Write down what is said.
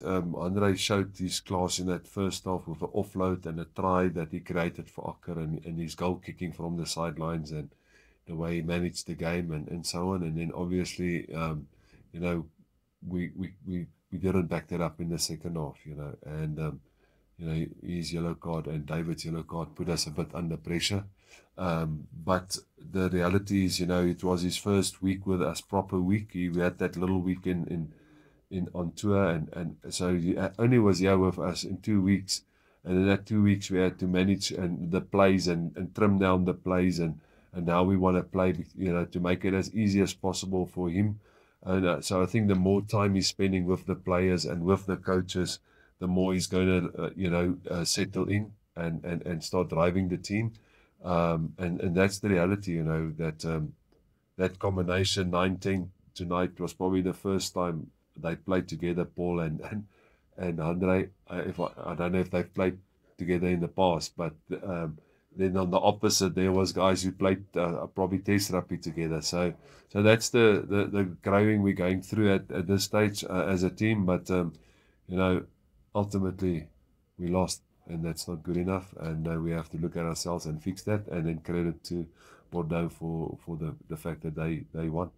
Andre showed his class in that first half with an offload and a try that he created for Akker, and his goal kicking from the sidelines, and the way he managed the game, and so on. And then obviously, you know, we didn't back that up in the second half, and his yellow card and David's yellow card put us a bit under pressure. But the reality is, it was his first week with us, proper week. He had that little week in on tour, and so he only was here with us in 2 weeks. And in that 2 weeks, we had to manage and the plays and trim down the plays, and now we want to play, to make it as easy as possible for him. And so I think the more time he's spending with the players and with the coaches, the more he's going to, settle in and start driving the team. And that's the reality, that combination 9-10 tonight was probably the first time they played together, Paul and Andre. I don't know if they've played together in the past, but then on the opposite, there was guys who played probably test rugby together. So that's the growing we're going through at this stage as a team. But ultimately we lost, and that's not good enough. And we have to look at ourselves and fix that. And then credit to Bordeaux for the fact that they won.